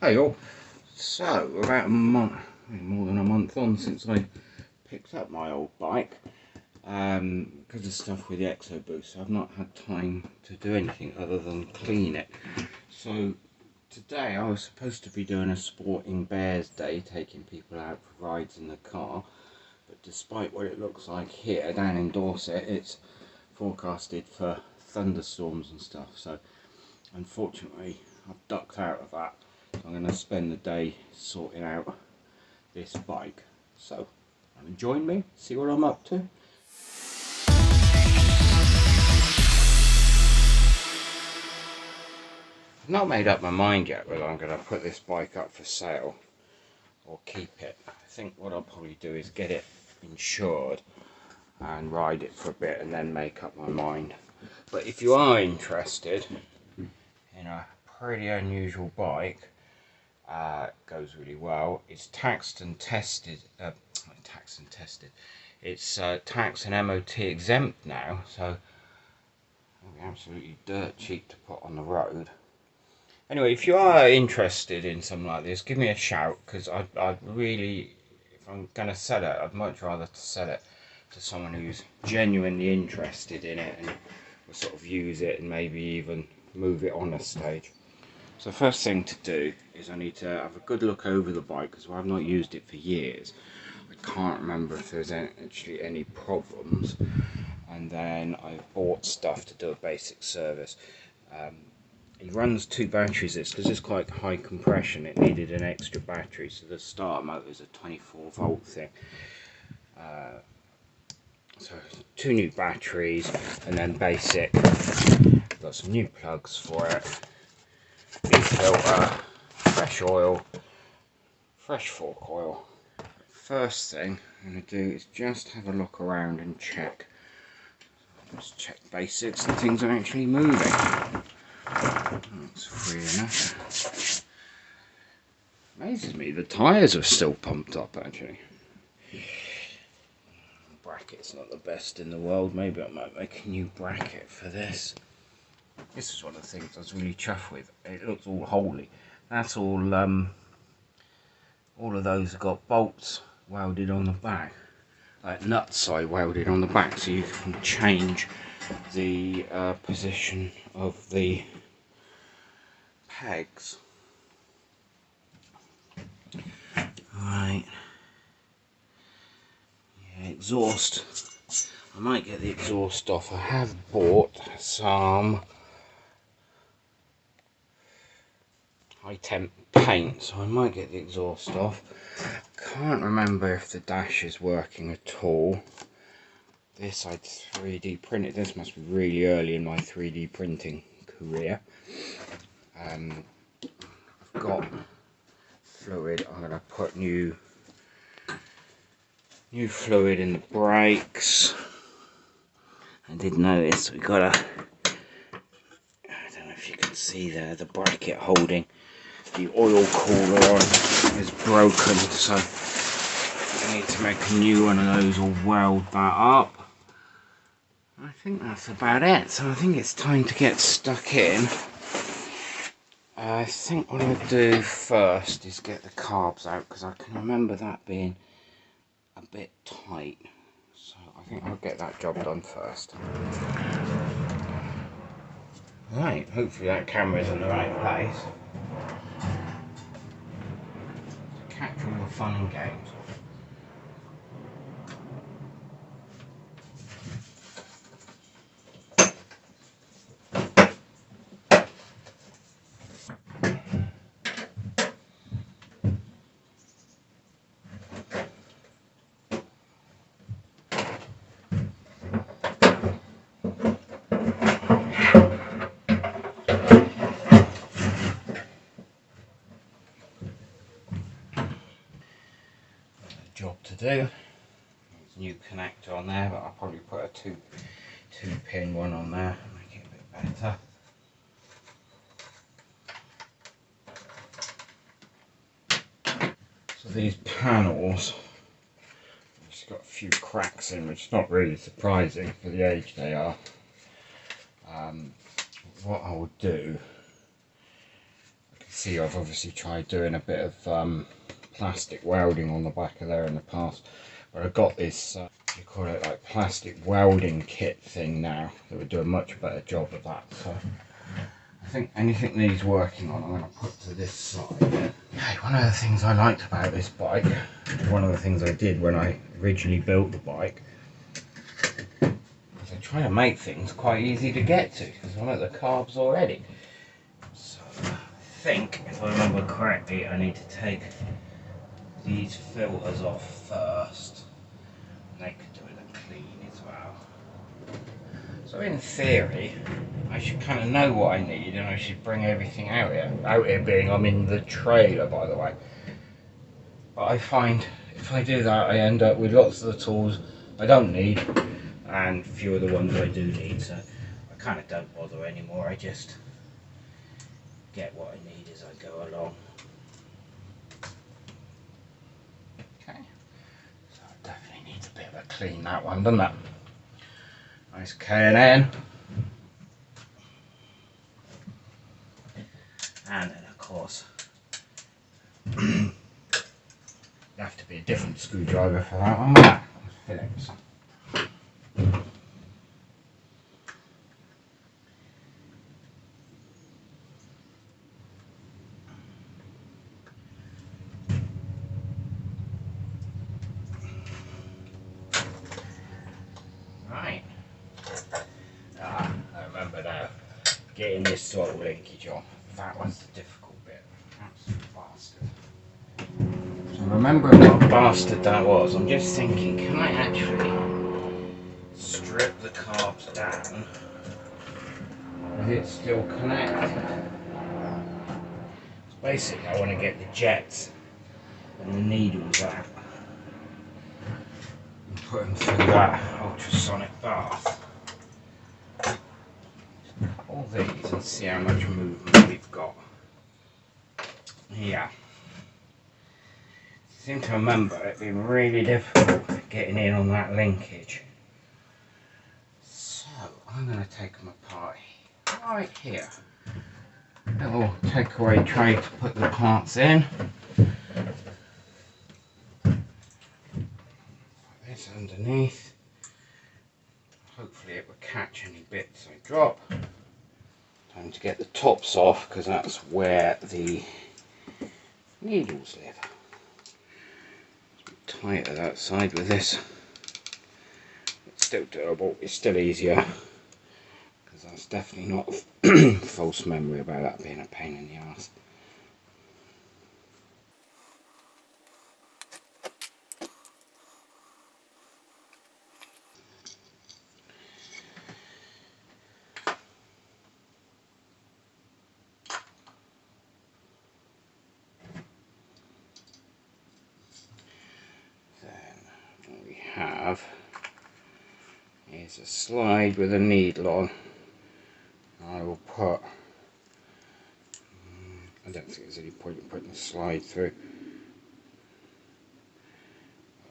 Hey all, so we're about a month, more than a month on since I picked up my old bike because of stuff with the Exo Boost. I've not had time to do anything other than clean it. So today I was supposed to be doing a Sporting Bears day, taking people out for rides in the car, but despite what it looks like here down in Dorset, it's forecasted for thunderstorms and stuff, so unfortunately I've ducked out of that. I'm going to spend the day sorting out this bike. So, join me, see what I'm up to. I've not made up my mind yet whether I'm going to put this bike up for sale or keep it. I think what I'll probably do is get it insured and ride it for a bit and then make up my mind. But if you are interested in a pretty unusual bike, goes really well. It's taxed and tested. It's tax and MOT exempt now, so it'll be absolutely dirt cheap to put on the road. Anyway, if you are interested in something like this, give me a shout, because I'd really, if I'm going to sell it, I'd much rather sell it to someone who's genuinely interested in it and will sort of use it and maybe even move it on a stage. So the first thing to do is I need to have a good look over the bike, because I've not used it for years. I can't remember if there's actually any problems. And then I've bought stuff to do a basic service. It runs 2 batteries, because it's quite high compression. It needed an extra battery, so the starter motor is a 24 volt thing. So 2 new batteries, and then basic. Got some new plugs for it. New filter, fresh oil, fresh fork oil. First thing I'm going to do is just have a look around and check. Just check basics and things are actually moving. That's free enough. Amazes me, the tyres are still pumped up actually. Bracket's not the best in the world. Maybe I might make a new bracket for this. This is one of the things I was really chuffed with. It looks all holy. That's all of those have got bolts welded on the back. Like nuts I welded on the back, so you can change the position of the pegs. Right. Yeah, exhaust. I might get the exhaust off. I have bought some high temp paint, so I might get the exhaust off. Can't remember if the dash is working at all. This I'd 3D printed. This must be really early in my 3D printing career. I've got fluid. I'm going to put new fluid in the brakes. I did notice we got a, I don't know if you can see there, the bracket holding the oil cooler on is broken, so I need to make a new one of those or weld that up. I think that's about it, so I think it's time to get stuck in. I think what I'll do first is get the carbs out, because I can remember that being a bit tight, so I think I'll get that job done first. Right, hopefully that camera's in the right place. Catch all the fun and games. Job to do. There's a new connector on there, but I'll probably put a two pin one on there, make it a bit better. So these panels, it's got a few cracks in, which is not really surprising for the age they are. What I will do, see, I've obviously tried doing a bit of plastic welding on the back of there in the past, but I've got this, you call it like plastic welding kit thing now that would do a much better job of that. So I think anything needs working on, I'm going to put to this side. Okay, one of the things I liked about this bike, one of the things I did when I originally built the bike, was I try to make things quite easy to get to, because I'm at the carbs already. So I think, if I remember correctly, I need to take these filters off first. And they could do with a clean as well. So in theory, I should kind of know what I need, and I should bring everything out here. Out here being, I'm in the trailer, by the way. But I find if I do that, I end up with lots of the tools I don't need, and few of the ones I do need. So I kind of don't bother anymore. I just get what I need as I go along. Okay. So it definitely needs a bit of a clean, that one, doesn't it? Nice K&N. And then of course, you have to be a different screwdriver for that one, but Phillips. Right. I remember now, getting this throttle linkage on, that was the difficult bit. Absolute bastard. So remembering what a bastard that was, I'm just thinking, can I actually strip the carbs down? Is it still connected? So basically I want to get the jets and the needles out and put them through that ultrasonic bath. All these and see how much movement we've got. Yeah. I seem to remember it being really difficult getting in on that linkage. So I'm going to take them apart right here. Little takeaway tray to put the parts in. Put this underneath. Hopefully it will catch any bits I drop. Time to get the tops off, because that's where the needles live. It's a bit tighter that side with this. It's still doable, it's still easier, because that's definitely not false memory about that being a pain in the arse. Have is a slide with a needle on. I will put, I don't think there's any point in putting the slide through.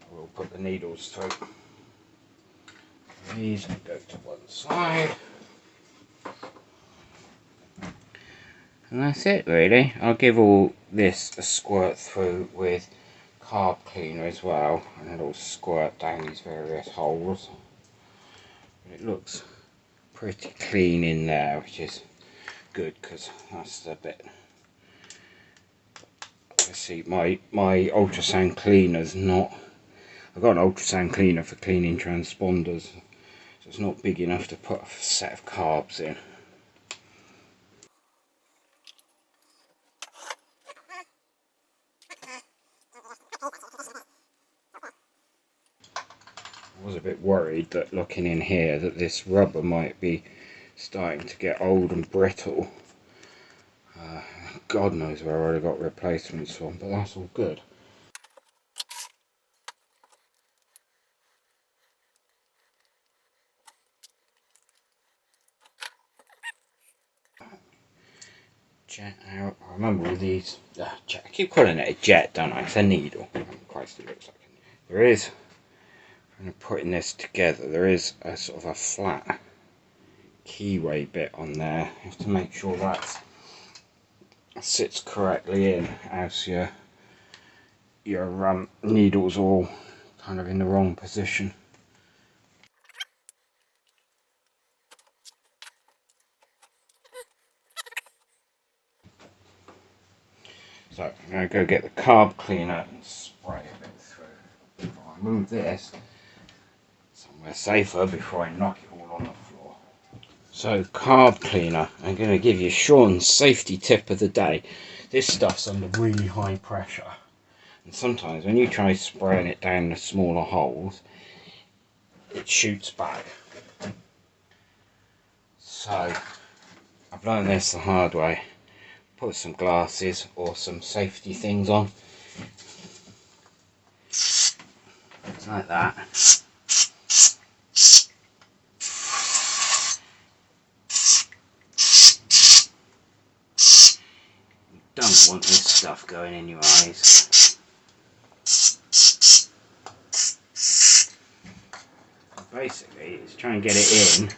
I will put the needles through. These go to one side. And that's it really. I'll give all this a squirt through with carb cleaner as well, and it'll squirt down these various holes. But it looks pretty clean in there, which is good, because that's the bit. I see my ultrasound cleaner's not. I've got an ultrasound cleaner for cleaning transponders, so it's not big enough to put a set of carbs in. I was a bit worried that looking in here that this rubber might be starting to get old and brittle. God knows where I already got replacements from, but that's all good. Jet out. I remember with these. Jet, I keep calling it a jet, don't I? It's a needle. Oh, Christ, it looks like a needle. There is. When I'm putting this together, there is a sort of a flat keyway bit on there. You have to make sure that's sits correctly in, as your needle's all kind of in the wrong position. So I'm going to go get the carb cleaner and spray a bit through before I move this somewhere safer before I knock it all on the floor. So carb cleaner, I'm going to give you Sean's safety tip of the day. This stuff's under really high pressure, and sometimes when you try spraying it down the smaller holes, it shoots back. So I've learned this the hard way. Put some glasses or some safety things on. Like that. You don't want this stuff going in your eyes. Basically, it's trying to get it in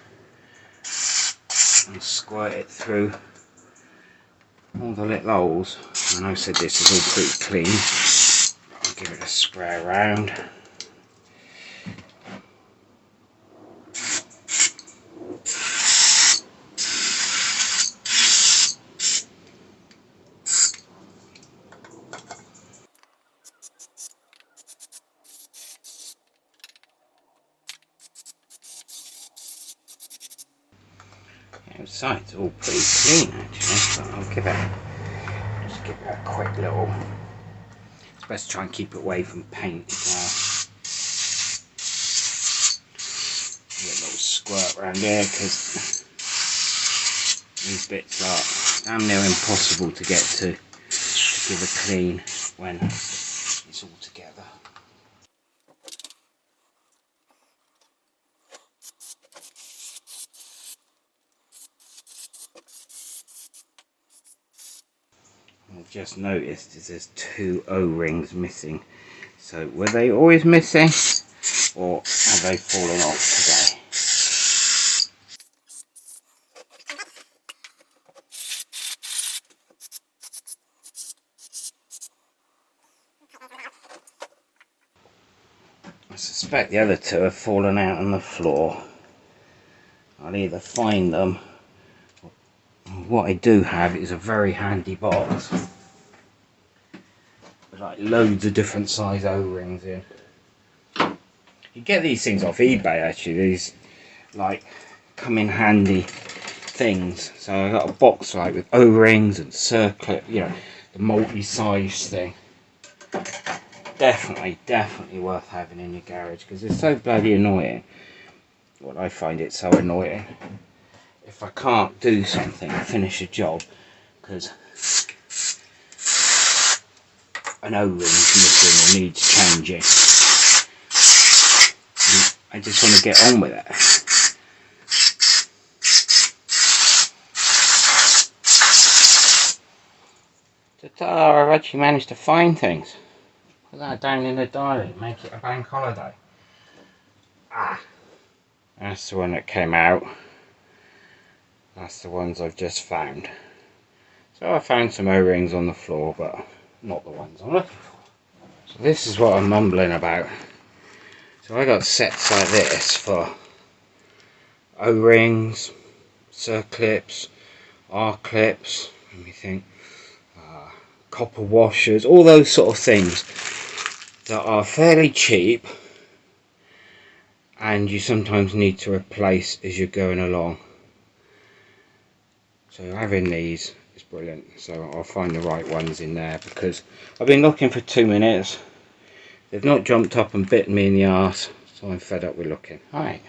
and squirt it through all the little holes. And I said this is all pretty clean. I'll give it a spray around. Outside's all pretty clean actually, so I'll give it a quick little. It's best to try and keep it away from paint as well. Give it a little squirt around there because these bits are damn near impossible to get to give a clean when it's all together. I've just noticed is there's 2 O-rings missing. So were they always missing, or have they fallen off today? I suspect the other 2 have fallen out on the floor. I'll either find them. What I do have is a very handy box with like loads of different size O-rings in. You get these things off eBay actually. These like come in handy things. So I got a box like with O-rings and circlip, you know, the multi-size thing. Definitely worth having in your garage because it's so bloody annoying. Well, I find it so annoying if I can't do something, finish a job, because an O-ring's missing or needs changing. I just want to get on with it. Ta-da, I've actually managed to find things. Put that down in the diary, make it a bank holiday. That's the one that came out. That's the ones I've just found. So I found some O-rings on the floor, but not the ones I'm looking for. So this is what I'm mumbling about. So I got sets like this for O-rings, circlips, R-clips, let me think, copper washers, all those sort of things that are fairly cheap and you sometimes need to replace as you're going along. So having these is brilliant. So I'll find the right ones in there because I've been looking for 2 minutes. They've not jumped up and bitten me in the arse, so I'm fed up with looking. Alright,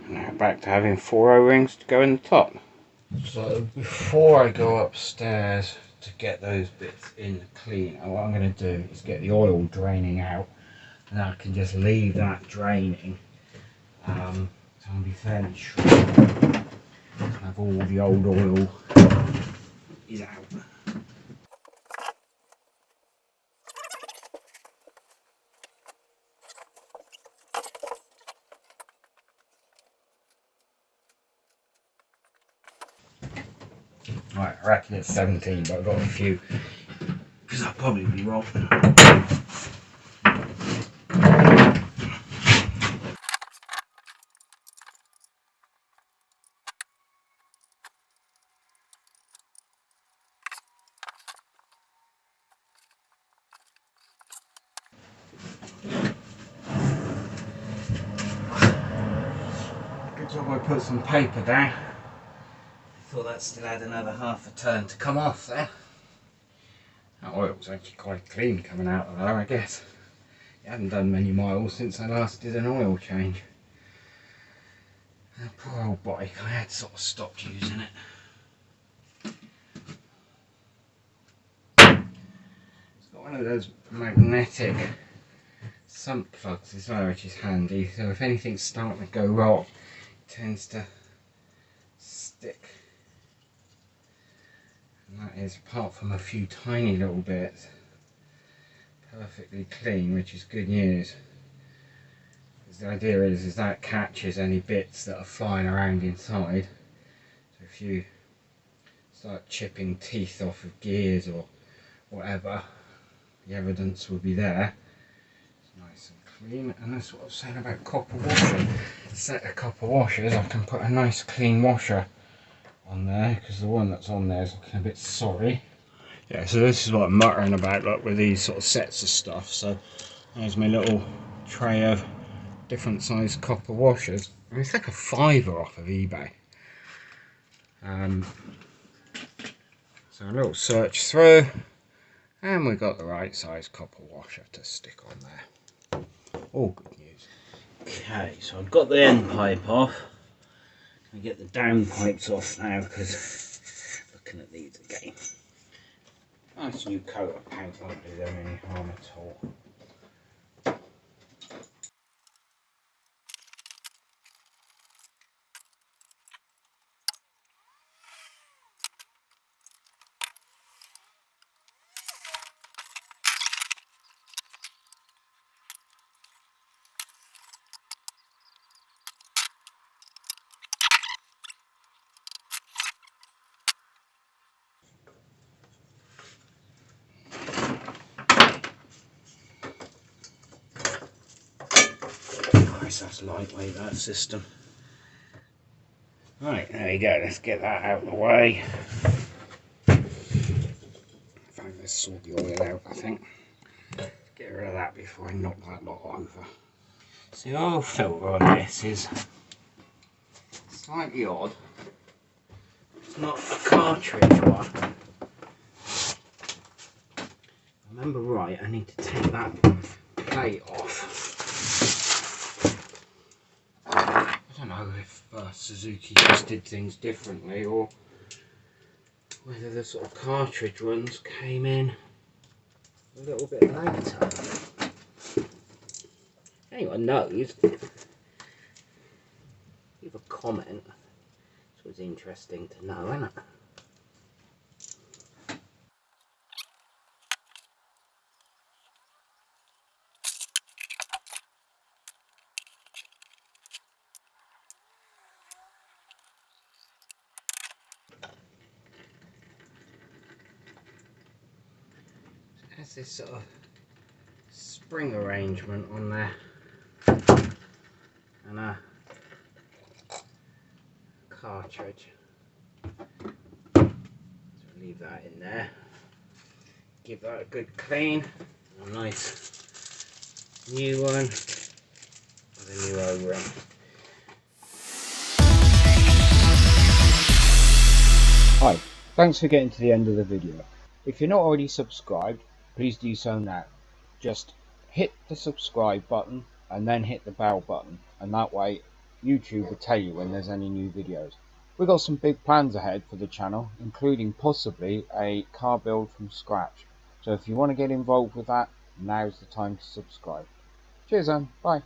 now back to having 4 O-rings to go in the top. So before I go upstairs to get those bits in the cleaner, what I'm going to do is get the oil draining out, and I can just leave that draining. So I'll be fairly sure have all the old oil is out. Right, I reckon it's 17, but I've got a few, because I'll probably be wrong. Good job I put some paper down. I thought that still had another half a turn to come off there. That oil was actually quite clean coming out of there, I guess. It hadn't done many miles since I last did an oil change. And poor old bike, I had sort of stopped using it. It's got one of those magnetic sump plugs as well, which is handy, so if anything's starting to go wrong, it tends to stick. And that is, apart from a few tiny little bits, perfectly clean, which is good news. Because the idea is that catches any bits that are flying around inside. So if you start chipping teeth off of gears or whatever, the evidence will be there. It's nice and clean. And that's what I was saying about copper washing. Set of copper washers, I can put a nice clean washer on there, because the one that's on there is looking a bit sorry. Yeah, so this is what I'm muttering about, like with these sort of sets of stuff. So there's my little tray of different size copper washers. And it's like a £5 off of eBay. So a little search through, and we got the right size copper washer to stick on there. All good news. Okay, so I've got the end pipe off. I get the down pipes off now, because looking at these again. Nice new coat of paint, won't do them any harm at all. That's lightweight, that system. Right, there you go, let's get that out of the way. In fact, let's sort the oil out, I think. Get rid of that before I knock that lot over. So the oil filter on this is slightly odd. It's not a cartridge one. If I remember right, I need to take that plate off. I don't know if Suzuki just did things differently, or whether the sort of cartridge ones came in a little bit later. Anyone knows, leave a comment. It's always interesting to know, isn't it? There's this sort of spring arrangement on there, and a cartridge. So leave that in there. Give that a good clean. A nice new one with a new O-ring. Hi, thanks for getting to the end of the video. If you're not already subscribed, please do so now. Just hit the subscribe button and then hit the bell button, and that way YouTube will tell you when there's any new videos. We've got some big plans ahead for the channel, including possibly a car build from scratch. So if you want to get involved with that, now's the time to subscribe. Cheers then, bye.